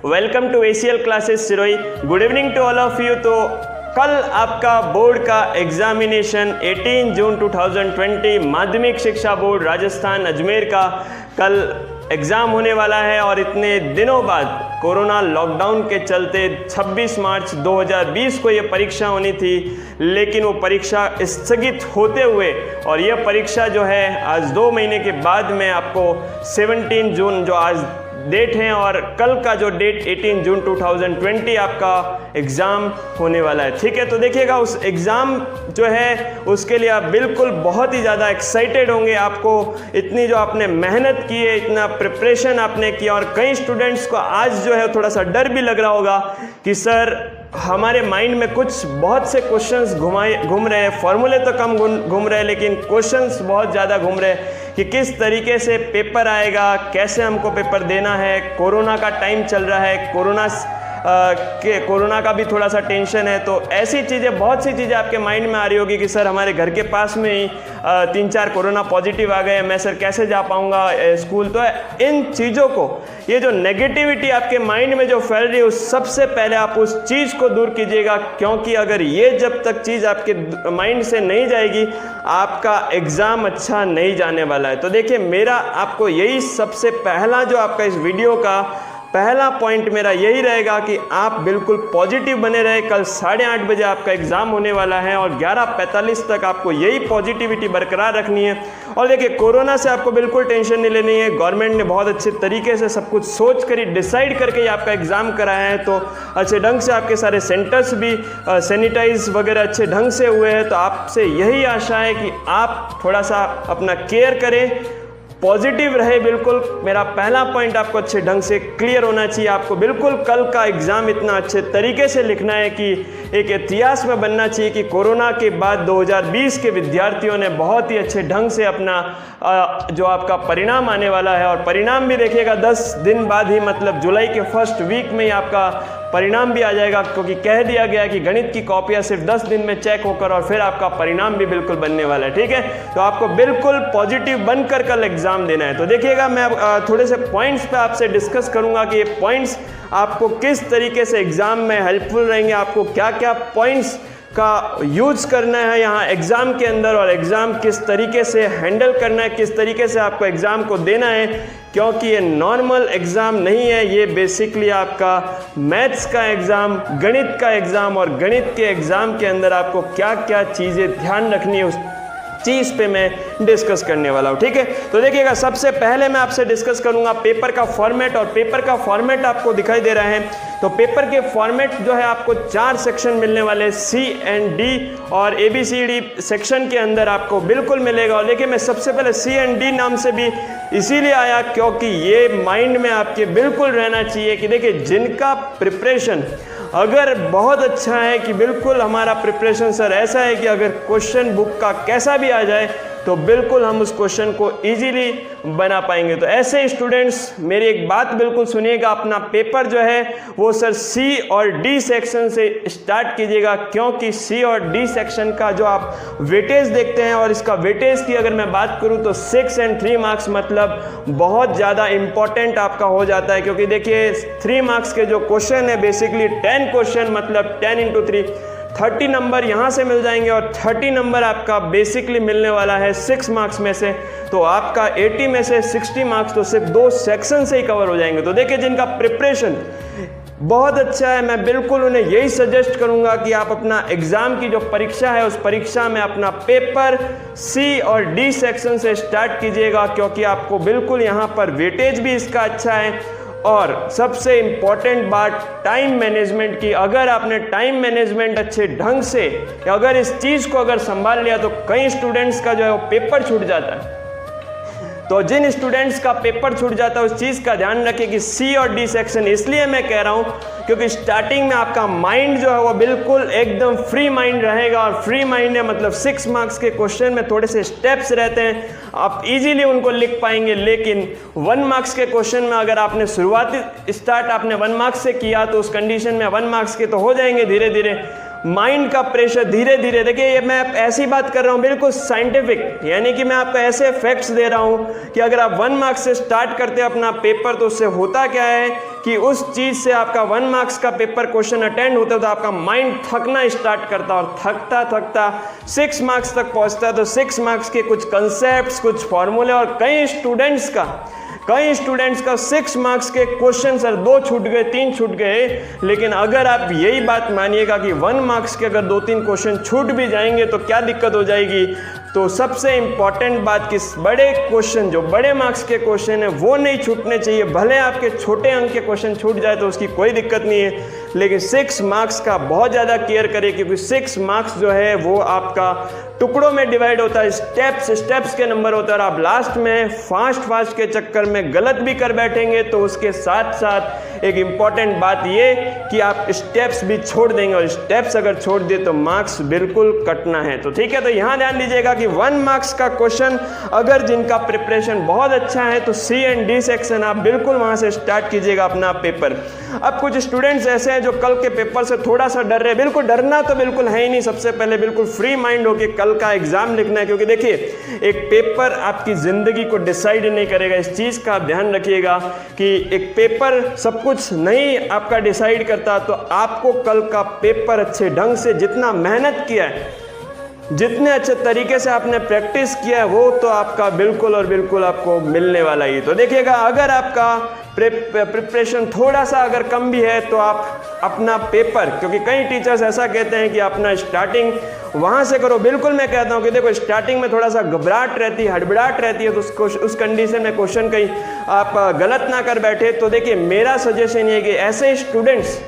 Welcome to ACL classes Sirohi. Good evening to all of you. तो कल आपका board का एग्जामिनेशन 18 जून 2020 माध्यमिक शिक्षा बोर्ड राजस्थान अजमेर का कल एग्ज़ाम होने वाला है और इतने दिनों बाद कोरोना लॉकडाउन के चलते 26 मार्च 2020 को ये परीक्षा होनी थी, लेकिन वो परीक्षा स्थगित होते हुए और ये परीक्षा जो है आज 2 महीने के बाद में आपको 17 जून जो आज डेट है और कल का जो डेट 18 जून 2020 आपका एग्ज़ाम होने वाला है। ठीक है, तो देखिएगा उस एग्ज़ाम जो है उसके लिए आप बिल्कुल बहुत ही ज़्यादा एक्साइटेड होंगे। आपको इतनी जो आपने मेहनत की है, इतना प्रिपरेशन आपने किया और कई स्टूडेंट्स को आज जो है थोड़ा सा डर भी लग रहा होगा कि सर हमारे माइंड में कुछ बहुत से क्वेश्चंस घूम रहे हैं, फॉर्मूले तो कम घूम रहे हैं लेकिन क्वेश्चंस बहुत ज़्यादा घूम रहे हैं कि किस तरीके से पेपर आएगा, कैसे हमको पेपर देना है। कोरोना का टाइम चल रहा है, कोरोना का भी थोड़ा सा टेंशन है, तो ऐसी चीज़ें बहुत सी चीज़ें आपके माइंड में आ रही होगी कि सर हमारे घर के पास में ही 3-4 कोरोना पॉजिटिव आ गए, मैं सर कैसे जा पाऊँगा स्कूल। तो इन चीज़ों को, ये जो नेगेटिविटी आपके माइंड में जो फैल रही है उस सबसे पहले आप उस चीज़ को दूर कीजिएगा, क्योंकि अगर ये जब तक चीज़ आपके माइंड से नहीं जाएगी आपका एग्ज़ाम अच्छा नहीं जाने वाला है। तो देखिए मेरा आपको यही सबसे पहला जो आपका इस वीडियो का पहला पॉइंट मेरा यही रहेगा कि आप बिल्कुल पॉजिटिव बने रहे। कल 8:30 बजे आपका एग्ज़ाम होने वाला है और 11:45 तक आपको यही पॉजिटिविटी बरकरार रखनी है। और देखिए कोरोना से आपको बिल्कुल टेंशन नहीं लेनी है। गवर्नमेंट ने बहुत अच्छे तरीके से सब कुछ सोच कर ही डिसाइड करके ही आपका एग्ज़ाम कराया है, तो अच्छे ढंग से आपके सारे सेंटर्स भी सैनिटाइज वगैरह अच्छे ढंग से हुए हैं। तो आपसे यही आशा है कि आप थोड़ा सा अपना केयर करें, पॉजिटिव रहे। बिल्कुल मेरा पहला पॉइंट आपको अच्छे ढंग से क्लियर होना चाहिए। आपको बिल्कुल कल का एग्ज़ाम इतना अच्छे तरीके से लिखना है कि एक इतिहास में बनना चाहिए कि कोरोना के बाद 2020 के विद्यार्थियों ने बहुत ही अच्छे ढंग से अपना जो आपका परिणाम आने वाला है, और परिणाम भी देखिएगा 10 दिन बाद ही, मतलब जुलाई के फर्स्ट वीक में ही आपका परिणाम भी आ जाएगा, क्योंकि कह दिया गया कि गणित की कॉपियाँ सिर्फ 10 दिन में चेक होकर और फिर आपका परिणाम भी बिल्कुल बनने वाला है। ठीक है, तो आपको बिल्कुल पॉजिटिव बनकर कल एग्ज़ाम देना है। तो देखिएगा मैं थोड़े से पॉइंट्स पे आपसे डिस्कस करूंगा कि ये पॉइंट्स आपको किस तरीके से एग्ज़ाम में हेल्पफुल रहेंगे, आपको क्या क्या पॉइंट्स का यूज करना है यहाँ एग्ज़ाम के अंदर, और एग्ज़ाम किस तरीके से हैंडल करना है, किस तरीके से आपको एग्ज़ाम को देना है, क्योंकि ये नॉर्मल एग्ज़ाम नहीं है, ये बेसिकली आपका मैथ्स का एग्ज़ाम, गणित का एग्ज़ाम, और गणित के एग्ज़ाम के अंदर आपको क्या क्या चीज़ें ध्यान रखनी है उस चीज़ पे मैं डिस्कस करने वाला हूँ। ठीक है, तो देखिएगा सबसे पहले मैं आपसे डिस्कस करूँगा पेपर का फॉर्मेट, और पेपर का फॉर्मेट आपको दिखाई दे रहा है। तो पेपर के फॉर्मेट जो है आपको 4 सेक्शन मिलने वाले, C and D और ABCD सेक्शन के अंदर आपको बिल्कुल मिलेगा। और देखिए मैं सबसे पहले C and D नाम से भी इसीलिए आया क्योंकि ये माइंड में आपके बिल्कुल रहना चाहिए कि देखिए जिनका प्रिपरेशन अगर बहुत अच्छा है कि बिल्कुल हमारा प्रिपरेशन सर ऐसा है कि अगर क्वेश्चन बुक का कैसा भी आ जाए तो बिल्कुल हम उस क्वेश्चन को इजीली बना पाएंगे। तो ऐसे स्टूडेंट्स मेरी एक बात बिल्कुल सुनिएगा, अपना पेपर जो है वो सर C और D सेक्शन से स्टार्ट कीजिएगा, क्योंकि C और D सेक्शन का जो आप वेटेज देखते हैं, और इसका वेटेज की अगर मैं बात करूं तो 6 and 3 मार्क्स मतलब बहुत ज़्यादा इंपॉर्टेंट आपका हो जाता है। क्योंकि देखिए 3 मार्क्स के जो क्वेश्चन है बेसिकली 10 क्वेश्चन मतलब 10 × 3 30 नंबर यहाँ से मिल जाएंगे, और 30 नंबर आपका बेसिकली मिलने वाला है 6 मार्क्स में से। तो आपका 80 में से 60 मार्क्स तो सिर्फ 2 सेक्शन से ही कवर हो जाएंगे। तो देखिए जिनका प्रिपरेशन बहुत अच्छा है, मैं बिल्कुल उन्हें यही सजेस्ट करूंगा कि आप अपना एग्ज़ाम की जो परीक्षा है उस परीक्षा में अपना पेपर C और D सेक्शन से स्टार्ट कीजिएगा, क्योंकि आपको बिल्कुल यहाँ पर वेटेज भी इसका अच्छा है। और सबसे इम्पॉर्टेंट बात टाइम मैनेजमेंट की, अगर आपने टाइम मैनेजमेंट अच्छे ढंग से अगर इस चीज़ को अगर संभाल लिया तो कई स्टूडेंट्स का जो है वो पेपर छूट जाता है। तो जिन स्टूडेंट्स का पेपर छूट जाता है उस चीज़ का ध्यान रखें कि C और D सेक्शन इसलिए मैं कह रहा हूँ क्योंकि स्टार्टिंग में आपका माइंड जो है वो बिल्कुल एकदम फ्री माइंड रहेगा, और फ्री माइंड है मतलब 6 मार्क्स के क्वेश्चन में थोड़े से स्टेप्स रहते हैं, आप इजीली उनको लिख पाएंगे। लेकिन 1 मार्क्स के क्वेश्चन में अगर आपने शुरुआती स्टार्ट आपने 1 मार्क्स से किया तो उस कंडीशन में 1 मार्क्स के तो हो जाएंगे धीरे धीरे, माइंड का प्रेशर धीरे धीरे, देखिए ये मैं ऐसी बात कर रहा हूँ बिल्कुल साइंटिफिक, यानी कि मैं आपको ऐसे फैक्ट्स दे रहा हूँ कि अगर आप 1 मार्क्स से स्टार्ट करते हैं अपना पेपर तो उससे होता क्या है कि उस चीज़ से आपका 1 मार्क्स का पेपर क्वेश्चन अटेंड होता है तो आपका माइंड थकना स्टार्ट करता है और थकता थकता 6 मार्क्स तक पहुंचता है। तो 6 मार्क्स के कुछ कंसेप्ट्स, कुछ फॉर्मूले, और कई स्टूडेंट्स का 6 मार्क्स के क्वेश्चन सर 2 छूट गए, 3 छूट गए। लेकिन अगर आप यही बात मानिएगा कि 1 मार्क्स के अगर 2-3 क्वेश्चन छूट भी जाएंगे तो क्या दिक्कत हो जाएगी। तो सबसे इंपॉर्टेंट बात कि बड़े क्वेश्चन, जो बड़े मार्क्स के क्वेश्चन है वो नहीं छूटने चाहिए। भले आपके छोटे अंक के क्वेश्चन छूट जाए तो उसकी कोई दिक्कत नहीं है, लेकिन 6 मार्क्स का बहुत ज़्यादा केयर करें, क्योंकि 6 मार्क्स जो है वो आपका टुकड़ों में डिवाइड होता है, स्टेप्स के नंबर होता है। और आप लास्ट में फास्ट के चक्कर में गलत भी कर बैठेंगे तो उसके साथ साथ एक इम्पॉर्टेंट बात ये कि आप स्टेप्स भी छोड़ देंगे, और स्टेप्स अगर छोड़ दिए तो मार्क्स बिल्कुल कटना है। तो ठीक है, तो यहाँ ध्यान दीजिएगा कि 1 मार्क्स का क्वेश्चन अगर जिनका प्रिपरेशन बहुत अच्छा है तो C एंड D सेक्शन आप बिल्कुल वहाँ से स्टार्ट कीजिएगा अपना पेपर। अब कुछ स्टूडेंट्स ऐसे हैं जो कल के पेपर से थोड़ा सा डर रहे हैं। बिल्कुल डरना तो बिल्कुल है ही नहीं, सबसे पहले बिल्कुल फ्री माइंड होकर कल का एग्जाम लिखना है, क्योंकि देखिए एक पेपर आपकी ज़िंदगी को डिसाइड नहीं करेगा। इस चीज़ का आप ध्यान रखिएगा कि एक पेपर सब कुछ नहीं आपका डिसाइड करता। तो आपको कल का पेपर अच्छे ढंग से, जितना मेहनत किया है, जितने अच्छे तरीके से आपने प्रैक्टिस किया है, वो तो आपका बिल्कुल और बिल्कुल आपको मिलने वाला ही। तो देखिएगा, अगर आपका प्रिपरेशन थोड़ा सा अगर कम भी है तो आप अपना पेपर, क्योंकि कई टीचर्स ऐसा कहते हैं कि अपना स्टार्टिंग वहाँ से करो। बिल्कुल मैं कहता हूँ कि देखो स्टार्टिंग में थोड़ा सा घबराहट रहती है, हड़बड़ाहट रहती है, तो उस कंडीशन में क्वेश्चन कहीं आप गलत ना कर बैठे। तो देखिए मेरा सजेशन ये है कि ऐसे स्टूडेंट्स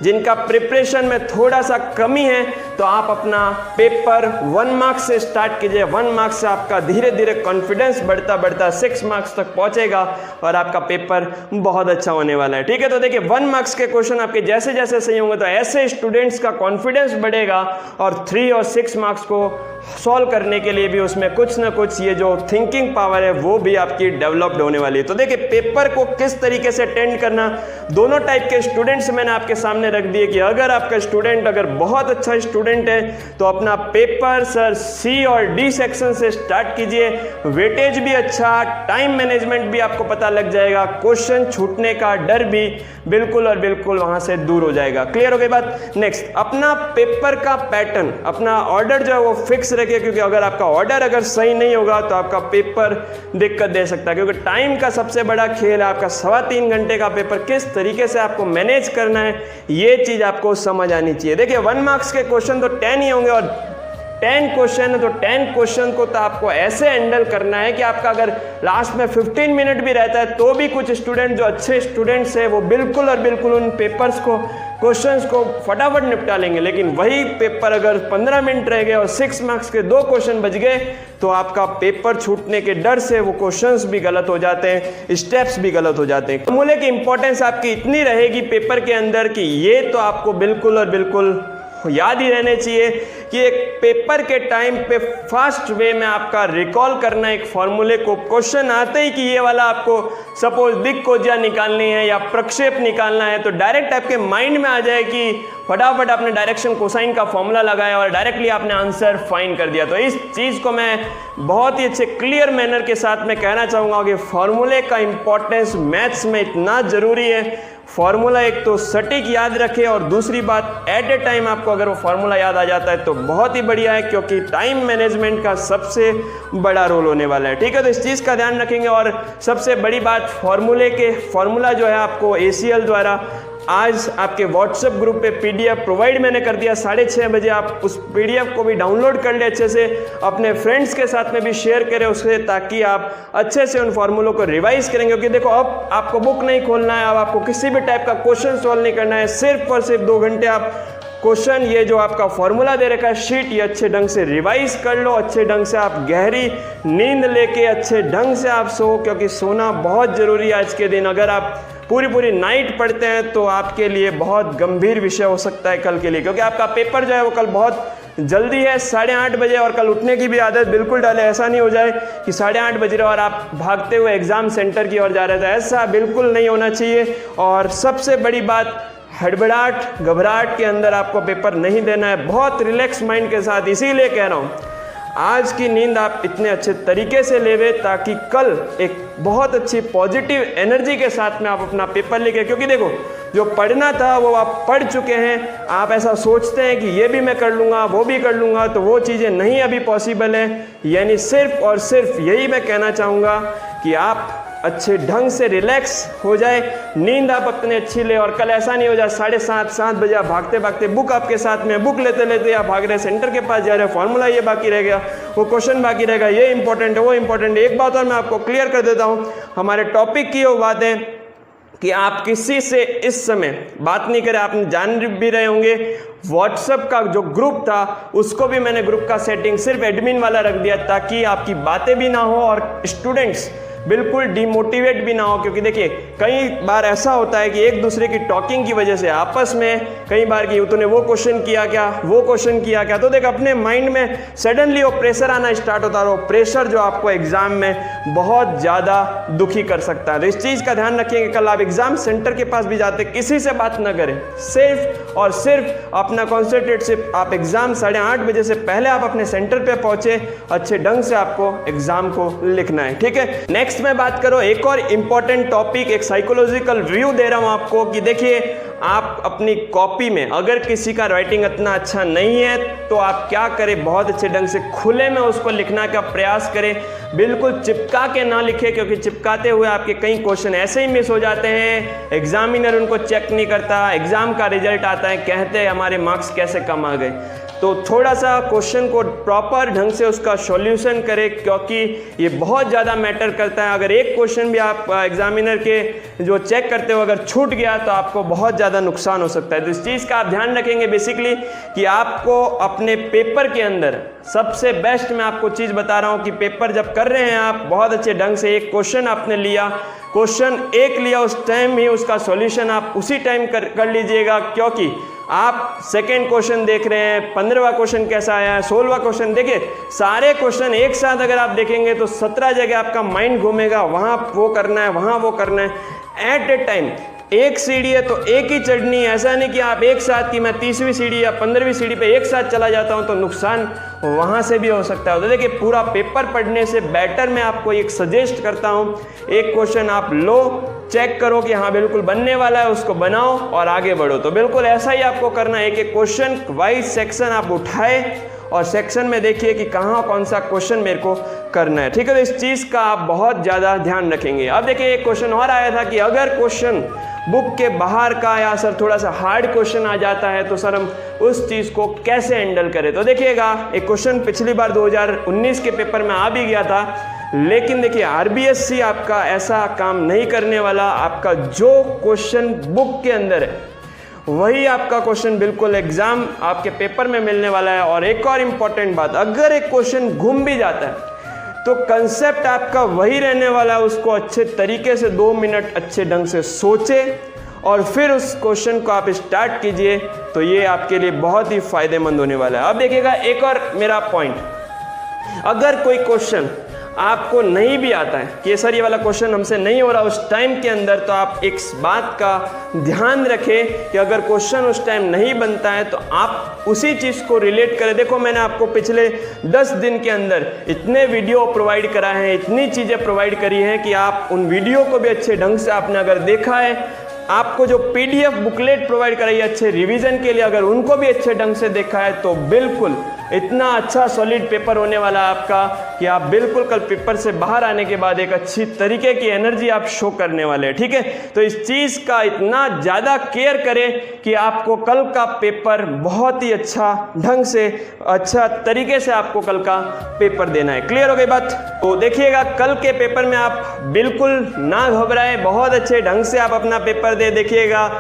जिनका प्रिपरेशन में थोड़ा सा कमी है तो आप अपना पेपर 1 मार्क्स से स्टार्ट कीजिए। 1 मार्क्स से आपका धीरे धीरे कॉन्फिडेंस बढ़ता 6 मार्क्स तक पहुंचेगा और आपका पेपर बहुत अच्छा होने वाला है। ठीक है, तो देखिए 1 मार्क्स के क्वेश्चन आपके जैसे जैसे सही होंगे तो ऐसे स्टूडेंट्स का कॉन्फिडेंस बढ़ेगा, और 3 और 6 मार्क्स को सॉल्व करने के लिए भी उसमें कुछ ना कुछ ये जो थिंकिंग पावर है वो भी आपकी डेवलप्ड होने वाली है। तो देखिए पेपर को किस तरीके से अटेंड करना, दोनों टाइप के स्टूडेंट्स मैंने आपके सामने रख दिए कि अगर आपका स्टूडेंट अगर बहुत अच्छा स्टूडेंट है तो अपना पेपर सर C और D सेक्शन से स्टार्ट कीजिए। वेटेज भी अच्छा, टाइम मैनेजमेंट भी आपको पता लग जाएगा, क्वेश्चन छूटने का डर भी बिल्कुल और बिल्कुल वहां से दूर हो जाएगा। क्लियर हो गई बात। नेक्स्ट, अपना पेपर का पैटर्न, अपना ऑर्डर जो है वो फिक्स रखिए, क्योंकि अगर आपका ऑर्डर अगर सही नहीं होगा तो आपका पेपर दिक्कत दे सकता है। क्योंकि टाइम का सबसे बड़ा खेल है, आपका 3.25 घंटे का पेपर किस तरीके से आपको मैनेज करना है ये चीज आपको समझ आनी चाहिए। देखिए 1 मार्क्स के क्वेश्चन तो 10 ही होंगे, और 10 क्वेश्चन है तो 10 क्वेश्चन को तो आपको ऐसे हैंडल करना है कि आपका अगर लास्ट में 15 मिनट भी रहता है तो भी कुछ स्टूडेंट जो अच्छे स्टूडेंट्स हैं वो बिल्कुल और बिल्कुल उन पेपर्स को, क्वेश्चंस को फटाफट निपटा लेंगे। लेकिन वही पेपर अगर 15 मिनट रह गए और 6 मार्क्स के 2 क्वेश्चन बच गए तो आपका पेपर छूटने के डर से वो क्वेश्चंस भी गलत हो जाते हैं, स्टेप्स भी गलत हो जाते हैं। फॉर्मूले की इंपॉर्टेंस आपकी इतनी रहेगी पेपर के अंदर कि ये तो आपको बिल्कुल और बिल्कुल याद ही रहने चाहिए कि एक पेपर के टाइम पे फास्ट वे में आपका रिकॉल करना एक फॉर्मूले को, क्वेश्चन आते ही कि ये वाला आपको सपोज दिक्कोजिया निकालनी है या प्रक्षेप निकालना है तो डायरेक्ट आपके माइंड में आ जाए कि फटाफट आपने डायरेक्शन कोसाइन का फॉर्मूला लगाया और डायरेक्टली आपने आंसर फाइंड कर दिया। तो इस चीज़ को मैं बहुत ही अच्छे क्लियर मैनर के साथ में कहना चाहूँगा कि फॉर्मूले का इंपॉर्टेंस मैथ्स में इतना ज़रूरी है। फॉर्मूला एक तो सटीक याद रखें, और दूसरी बात एट ए टाइम आपको अगर वो फॉर्मूला याद आ जाता है तो बहुत ही बढ़िया है, क्योंकि टाइम मैनेजमेंट का सबसे बड़ा रोल होने वाला है। ठीक है, तो इस चीज़ का ध्यान रखेंगे। और सबसे बड़ी बात, फॉर्मूला जो है आपको ACL द्वारा आज आपके व्हाट्सएप ग्रुप पे PDF प्रोवाइड मैंने कर दिया 6:30 बजे। आप उस PDF को भी डाउनलोड कर ले अच्छे से, अपने फ्रेंड्स के साथ में भी शेयर करें उससे, ताकि आप अच्छे से उन फॉर्मूलों को रिवाइज करेंगे। क्योंकि देखो अब आपको बुक नहीं खोलना है, अब आपको किसी भी टाइप का क्वेश्चन सॉल्व नहीं करना है, सिर्फ और सिर्फ 2 घंटे आप क्वेश्चन, ये जो आपका फॉर्मूला दे रखा है शीट, ये अच्छे ढंग से रिवाइज कर लो, अच्छे ढंग से आप गहरी नींद लेके अच्छे ढंग से आप सो, क्योंकि सोना बहुत ज़रूरी है आज के दिन। अगर आप पूरी नाइट पढ़ते हैं तो आपके लिए बहुत गंभीर विषय हो सकता है कल के लिए, क्योंकि आपका पेपर जो है वो कल बहुत जल्दी है 8:30 बजे। और कल उठने की भी आदत बिल्कुल डालें, ऐसा नहीं हो जाए कि 8:30 बज रहे और आप भागते हुए एग्जाम सेंटर की ओर जा रहे थे, ऐसा बिल्कुल नहीं होना चाहिए। और सबसे बड़ी बात, हड़बड़ाहट घबराहट के अंदर आपको पेपर नहीं देना है, बहुत रिलैक्स माइंड के साथ। इसीलिए कह रहा हूँ आज की नींद आप इतने अच्छे तरीके से लेवे ताकि कल एक बहुत अच्छी पॉजिटिव एनर्जी के साथ में आप अपना पेपर लिखे। क्योंकि देखो, जो पढ़ना था वो आप पढ़ चुके हैं। आप ऐसा सोचते हैं कि ये भी मैं कर लूँगा, वो भी कर लूँगा, तो वो चीज़ें नहीं अभी पॉसिबल है। यानी सिर्फ और सिर्फ यही मैं कहना चाहूँगा कि आप अच्छे ढंग से रिलैक्स हो जाए, नींद आप अपने अच्छी ले, और कल ऐसा नहीं हो जाए 7:30 बजे आप भागते भागते बुक आपके साथ में, बुक लेते लेते आप भाग रहे सेंटर के पास जा रहे, फॉर्मूला ये बाकी रह गया, वो क्वेश्चन बाकी रहेगा, ये इंपॉर्टेंट है, वो इंपॉर्टेंट है। एक बात और मैं आपको क्लियर कर देता हूँ, हमारे टॉपिक की वो बात है कि आप किसी से इस समय बात नहीं करें। आप जान भी रहे होंगे व्हाट्सएप का जो ग्रुप था उसको भी मैंने ग्रुप का सेटिंग सिर्फ एडमिन वाला रख दिया ताकि आपकी बातें भी ना हो और स्टूडेंट्स बिल्कुल डिमोटिवेट भी ना हो। क्योंकि देखिए, कई बार ऐसा होता है कि एक दूसरे की टॉकिंग की वजह से आपस में कई बार कि तूने वो क्वेश्चन किया क्या, वो क्वेश्चन किया क्या, तो देख अपने माइंड में सडनली वो प्रेशर आना स्टार्ट होता है, वो प्रेशर जो आपको एग्जाम में बहुत ज़्यादा दुखी कर सकता है। तो इस चीज़ का ध्यान रखिए कि कल आप एग्जाम सेंटर के पास भी जाते किसी से बात ना करें, सिर्फ और सिर्फ अपना कॉन्सेंट्रेट से आप एग्जाम 8:30 बजे से पहले आप अपने सेंटर पे पहुंचे, अच्छे ढंग से आपको एग्जाम को लिखना है। ठीक है, नेक्स्ट मैं बात करो एक और इंपॉर्टेंट टॉपिक, एक साइकोलॉजिकल व्यू दे रहा हूं आपको कि देखिए, आप अपनी कॉपी में अगर किसी का राइटिंग इतना अच्छा नहीं है तो आप क्या करें, बहुत अच्छे ढंग से खुले में उसको लिखने का प्रयास करें, बिल्कुल चिपका के ना लिखे। क्योंकि चिपकाते हुए आपके कई क्वेश्चन ऐसे ही मिस हो जाते हैं, एग्जामिनर उनको चेक नहीं करता, एग्जाम का रिजल्ट आता है, कहते हैं हमारे मार्क्स कैसे कम आ गए। तो थोड़ा सा क्वेश्चन को प्रॉपर ढंग से उसका सॉल्यूशन करें, क्योंकि ये बहुत ज़्यादा मैटर करता है। अगर एक क्वेश्चन भी आप एग्जामिनर के जो चेक करते हो अगर छूट गया तो आपको बहुत ज़्यादा नुकसान हो सकता है। तो इस चीज़ का आप ध्यान रखेंगे बेसिकली कि आपको अपने पेपर के अंदर सबसे बेस्ट मैं आपको चीज़ बता रहा हूँ कि पेपर जब कर रहे हैं आप बहुत अच्छे ढंग से एक क्वेश्चन आपने लिया, क्वेश्चन एक लिया, उस टाइम ही उसका सॉल्यूशन आप उसी टाइम कर लीजिएगा। क्योंकि आप सेकेंड क्वेश्चन देख रहे हैं, 15वां क्वेश्चन कैसा आया है, 16वां क्वेश्चन, देखिए सारे क्वेश्चन एक साथ अगर आप देखेंगे तो 17 जगह आपका माइंड घूमेगा, वहाँ वो करना है, वहाँ वो करना है। एट ए टाइम एक सीढ़ी है तो एक ही चढ़नी है, ऐसा नहीं कि आप एक साथ कि मैं 30वीं सीढ़ी या 15वीं सीढ़ी पे एक साथ चला जाता हूं तो नुकसान वहां से भी हो सकता है। तो देखिए, पूरा पेपर पढ़ने से बेटर मैं आपको एक सजेस्ट करता हूं, एक क्वेश्चन आप लो, चेक करो कि हाँ बिल्कुल बनने वाला है, उसको बनाओ और आगे बढ़ो। तो बिल्कुल ऐसा ही आपको करना है, एक एक क्वेश्चन वाइज सेक्शन आप उठाए और सेक्शन में देखिए कि कहाँ कौन सा क्वेश्चन मेरे को करना है। ठीक है, तो इस चीज़ का आप बहुत ज़्यादा ध्यान रखेंगे। अब देखिए, एक क्वेश्चन और आया था कि अगर क्वेश्चन बुक के बाहर का या सर थोड़ा सा हार्ड क्वेश्चन आ जाता है तो सर हम उस चीज़ को कैसे हैंडल करें। तो देखिएगा, एक क्वेश्चन पिछली बार 2019 के पेपर में आ भी गया था, लेकिन देखिए आरबीएससी आपका ऐसा काम नहीं करने वाला। आपका जो क्वेश्चन बुक के अंदर है वही आपका क्वेश्चन बिल्कुल एग्जाम आपके पेपर में मिलने वाला है। और एक और इम्पॉर्टेंट बात, अगर एक क्वेश्चन घूम भी जाता है तो कंसेप्ट आपका वही रहने वाला है, उसको अच्छे तरीके से 2 मिनट अच्छे ढंग से सोचे और फिर उस क्वेश्चन को आप स्टार्ट कीजिए, तो ये आपके लिए बहुत ही फायदेमंद होने वाला है। अब देखिएगा, एक और मेरा पॉइंट, अगर कोई क्वेश्चन आपको नहीं भी आता है कि सर ये वाला क्वेश्चन हमसे नहीं हो रहा उस टाइम के अंदर, तो आप एक बात का ध्यान रखें कि अगर क्वेश्चन उस टाइम नहीं बनता है तो आप उसी चीज़ को रिलेट करें। देखो, मैंने आपको पिछले 10 दिन के अंदर इतने वीडियो प्रोवाइड कराए हैं, इतनी चीज़ें प्रोवाइड करी हैं कि आप उन वीडियो को भी अच्छे ढंग से आपने अगर देखा है, आपको जो पीडीएफ बुकलेट प्रोवाइड कराई है अच्छे रिवीजन के लिए, अगर उनको भी अच्छे ढंग से देखा है तो बिल्कुल इतना अच्छा सॉलिड पेपर होने वाला है आपका कि आप बिल्कुल कल पेपर से बाहर आने के बाद एक अच्छी तरीके की एनर्जी आप शो करने वाले हैं। ठीक है, तो इस चीज़ का इतना ज़्यादा केयर करें कि आपको कल का पेपर बहुत ही अच्छा ढंग से, अच्छा तरीके से आपको कल का पेपर देना है। क्लियर हो गई बात? तो देखिएगा, कल के पेपर में आप बिल्कुल ना घबराएं, बहुत अच्छे ढंग से आप अपना पेपर दे। देखिएगा,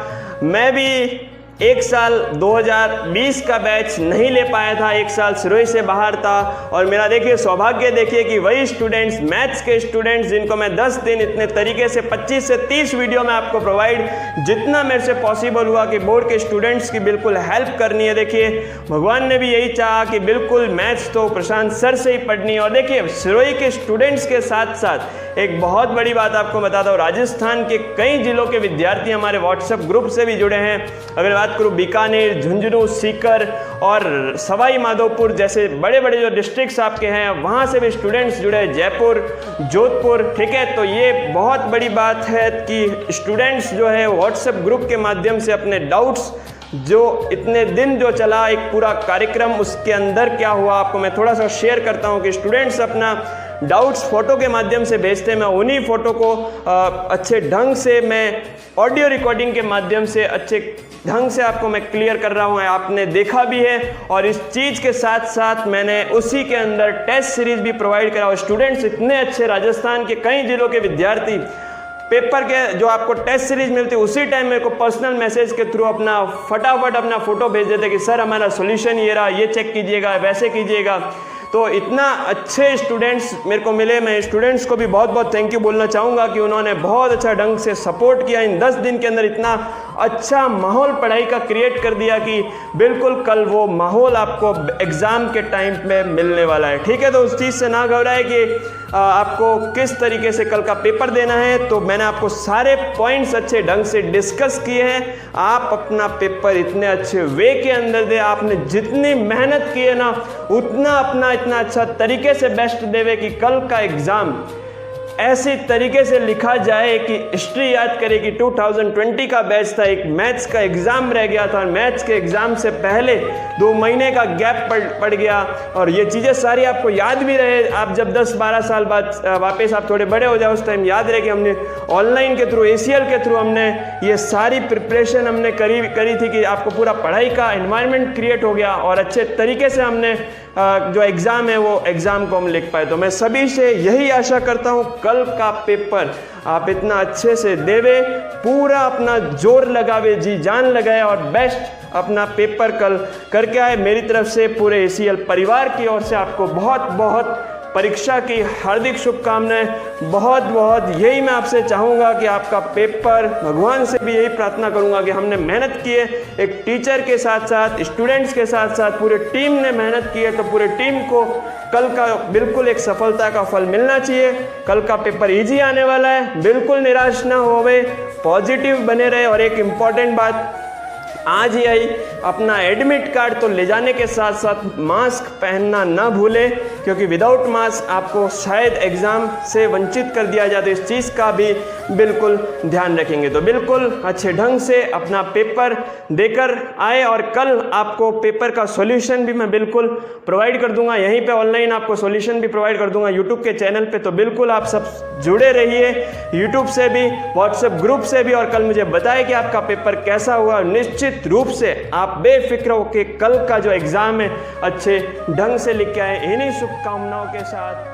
मैं भी एक साल 2020 का बैच नहीं ले पाया था, एक साल सिरोही से बाहर था, और मेरा देखिए सौभाग्य देखिए कि वही स्टूडेंट्स, मैथ्स के स्टूडेंट्स जिनको मैं 10 दिन इतने तरीके से 25 से 30 वीडियो में आपको प्रोवाइड जितना मेरे से पॉसिबल हुआ कि बोर्ड के स्टूडेंट्स की बिल्कुल हेल्प करनी है। देखिए, भगवान ने भी यही चाहा कि बिल्कुल मैथ्स तो प्रशांत सर से ही पढ़नी है। और देखिए, सिरोही के स्टूडेंट्स के साथ साथ एक बहुत बड़ी बात आपको बताता हूँ, राजस्थान के कई जिलों के विद्यार्थी हमारे व्हाट्सएप ग्रुप से भी जुड़े हैं। अगर बात करूँ बीकानेर, झुंझुनू, सीकर और सवाई माधोपुर जैसे बड़े बड़े जो डिस्ट्रिक्ट्स आपके हैं वहाँ से भी स्टूडेंट्स जुड़े, जयपुर, जोधपुर, ठीक है। तो ये बहुत बड़ी बात है कि स्टूडेंट्स जो है व्हाट्सएप ग्रुप के माध्यम से अपने डाउट्स जो इतने दिन जो चला एक पूरा कार्यक्रम, उसके अंदर क्या हुआ आपको मैं थोड़ा सा शेयर करता हूँ कि स्टूडेंट्स अपना डाउट्स फ़ोटो के माध्यम से भेजते हैं। मैं उन्हीं फ़ोटो को अच्छे ढंग से मैं ऑडियो रिकॉर्डिंग के माध्यम से अच्छे ढंग से आपको मैं क्लियर कर रहा हूँ, आपने देखा भी है। और इस चीज़ के साथ साथ मैंने उसी के अंदर टेस्ट सीरीज़ भी प्रोवाइड करा और स्टूडेंट्स इतने अच्छे, राजस्थान के कई जिलों के विद्यार्थी पेपर के जो आपको टेस्ट सीरीज मिलती है उसी टाइम मेरे को पर्सनल मैसेज के थ्रू अपना फटाफट अपना फ़ोटो भेज देते कि सर हमारा सॉल्यूशन ये रहा, ये चेक कीजिएगा, वैसे कीजिएगा। तो इतना अच्छे स्टूडेंट्स मेरे को मिले। मैं स्टूडेंट्स को भी बहुत बहुत थैंक यू बोलना चाहूँगा कि उन्होंने बहुत अच्छा ढंग से सपोर्ट किया। इन 10 दिन के अंदर इतना अच्छा माहौल पढ़ाई का क्रिएट कर दिया कि बिल्कुल कल वो माहौल आपको एग्ज़ाम के टाइम में मिलने वाला है, ठीक है। तो उस चीज़ से ना घबराए कि आपको किस तरीके से कल का पेपर देना है। तो मैंने आपको सारे पॉइंट्स अच्छे ढंग से डिस्कस किए हैं। आप अपना पेपर इतने अच्छे वे के अंदर दे, आपने जितनी मेहनत की है ना उतना अपना इतना अच्छा तरीके से बेस्ट देवे कि कल का एग्ज़ाम ऐसे तरीके से लिखा जाए कि हिस्ट्री याद करे कि 2020 का बैच था, एक मैथ्स का एग्ज़ाम रह गया था और मैथ्स के एग्ज़ाम से पहले 2 महीने का गैप पड़ गया और ये चीज़ें सारी आपको याद भी रहे। आप जब 10-12 साल बाद वापस आप थोड़े बड़े हो जाओ उस टाइम याद रहे कि हमने ऑनलाइन के थ्रू, ACL के थ्रू हमने ये सारी प्रिपरेशन हमने करी थी कि आपको पूरा पढ़ाई का एनवायरनमेंट क्रिएट हो गया और अच्छे तरीके से हमने जो एग्ज़ाम है वो एग्ज़ाम को हम लिख पाए। तो मैं सभी से यही आशा करता हूँ कल का पेपर आप इतना अच्छे से देवे, पूरा अपना जोर लगावे, जी जान लगाए और बेस्ट अपना पेपर कल करके आए। मेरी तरफ से पूरे ACL परिवार की ओर से आपको बहुत बहुत परीक्षा की हार्दिक शुभकामनाएं। बहुत बहुत यही मैं आपसे चाहूँगा कि आपका पेपर, भगवान से भी यही प्रार्थना करूँगा कि हमने मेहनत की है, एक टीचर के साथ साथ स्टूडेंट्स के साथ साथ पूरे टीम ने मेहनत की है, तो पूरे टीम को कल का बिल्कुल एक सफलता का फल मिलना चाहिए। कल का पेपर इजी आने वाला है, बिल्कुल निराश ना होवे, पॉजिटिव बने रहे। और एक इम्पॉर्टेंट बात आज ही आई, अपना एडमिट कार्ड तो ले जाने के साथ साथ मास्क पहनना ना भूलें, क्योंकि विदाउट मास्क आपको शायद एग्ज़ाम से वंचित कर दिया जाए। तो इस चीज़ का भी बिल्कुल ध्यान रखेंगे। तो बिल्कुल अच्छे ढंग से अपना पेपर देकर आए और कल आपको पेपर का सॉल्यूशन भी मैं बिल्कुल प्रोवाइड कर दूंगा। यहीं पे ऑनलाइन आपको सॉल्यूशन भी प्रोवाइड कर दूंगा यूट्यूब के चैनल पे। तो बिल्कुल आप सब जुड़े रहिए यूट्यूब से भी, व्हाट्सएप ग्रुप से भी, और कल मुझे बताएं कि आपका पेपर कैसा हुआ। निश्चित रूप से आप बेफिक्र हो कि कल का जो एग्ज़ाम है अच्छे ढंग से लिख के आए। इन्हीं शुभकामनाओं के साथ